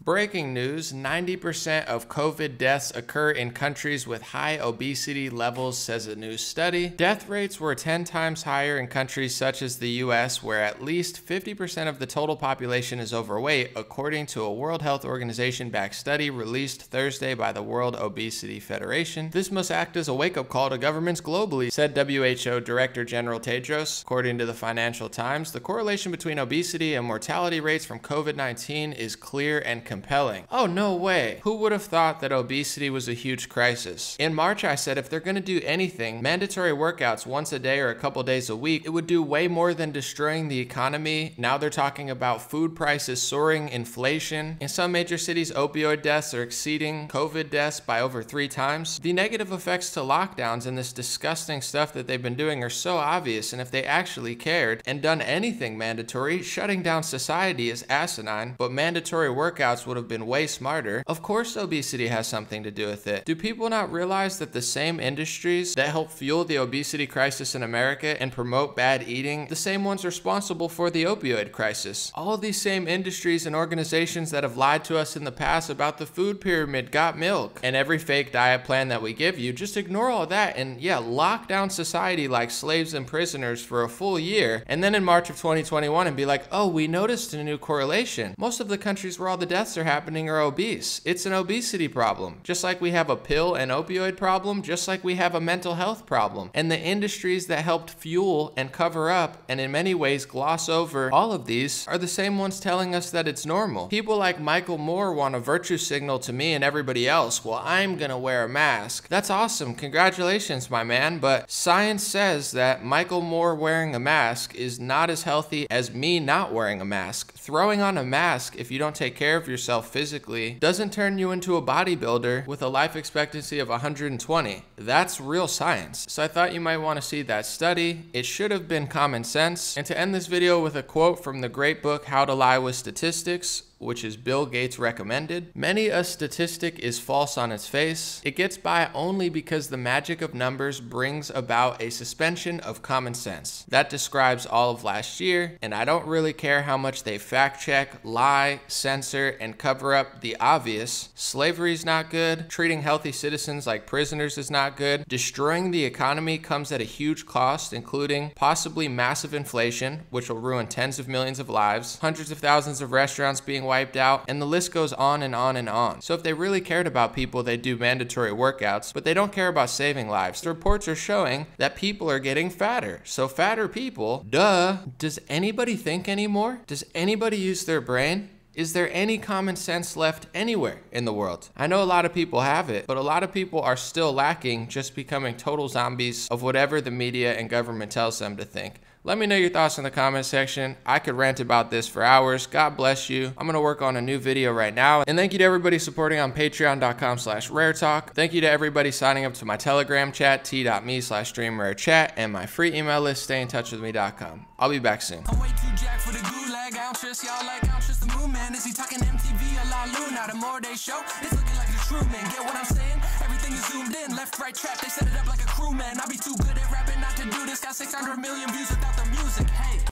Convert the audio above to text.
Breaking news, 90% of COVID deaths occur in countries with high obesity levels, says a new study. Death rates were 10 times higher in countries such as the US, where at least 50% of the total population is overweight, according to a World Health Organization-backed study released Thursday by the World Obesity Federation. This must act as a wake-up call to governments globally, said WHO Director General Tedros. According to the Financial Times, the correlation between obesity and mortality rates from COVID-19 is clear and compelling. Oh, no way. Who would have thought that obesity was a huge crisis? In March, I said if they're going to do anything, mandatory workouts once a day or a couple days a week, it would do way more than destroying the economy. Now they're talking about food prices soaring, inflation. In some major cities, opioid deaths are exceeding COVID deaths by over 3 times. The negative effects to lockdowns and this disgusting stuff that they've been doing are so obvious, and if they actually cared and done anything mandatory, shutting down society is asinine, but mandatory workouts would have been way smarter. Of course obesity has something to do with it. Do people not realize that the same industries that help fuel the obesity crisis in America and promote bad eating, the same ones responsible for the opioid crisis? All these same industries and organizations that have lied to us in the past about the food pyramid, got milk, and every fake diet plan that we give you, just ignore all that and yeah, lock down society like slaves and prisoners for a full year, and then in March of 2021 and be like, oh, we noticed a new correlation. Most of the countries where all the deaths are happening are obese. It's an obesity problem. Just like we have a pill and opioid problem, just like we have a mental health problem. And the industries that helped fuel and cover up and in many ways gloss over all of these are the same ones telling us that it's normal. People like Michael Moore want a virtue signal to me and everybody else. Well, I'm gonna wear a mask. That's awesome. Congratulations, my man. But science says that Michael Moore wearing a mask is not as healthy as me not wearing a mask. Throwing on a mask, if you don't take care of yourself physically, doesn't turn you into a bodybuilder with a life expectancy of 120. That's real science. So I thought you might want to see that study. It should have been common sense. And to end this video with a quote from the great book How to Lie with Statistics, which is Bill Gates recommended. Many a statistic is false on its face. It gets by only because the magic of numbers brings about a suspension of common sense. That describes all of last year, and I don't really care how much they fact check, lie, censor, and cover up the obvious. Slavery is not good. Treating healthy citizens like prisoners is not good. Destroying the economy comes at a huge cost, including possibly massive inflation, which will ruin tens of millions of lives, hundreds of thousands of restaurants being wiped out, and the list goes on and on and on. So if they really cared about people, they'd do mandatory workouts, but they don't care about saving lives. The reports are showing that people are getting fatter. So fatter people, duh. Does anybody think anymore? Does anybody use their brain? Is there any common sense left anywhere in the world? I know a lot of people have it, but a lot of people are still lacking, just becoming total zombies of whatever the media and government tells them to think. Let me know your thoughts in the comment section. I could rant about this for hours. God bless you. I'm gonna work on a new video right now. And thank you to everybody supporting on patreon.com/raretalk. Thank you to everybody signing up to my Telegram chat, t.me/streamrarechat, and my free email list, stayintouchwithme.com. I'll be back soon. I'm way too jacked for the gulag. I don't trust y'all like I don't trust the moon man. Is he talking MTV or La Luna? The more they show, it's looking like the true man. Get what I'm saying? Everything is zoomed in, left, right, trap. They set it up like a crew man. I be too good at rapping not to do this. Got 600 million views without the music. Hey.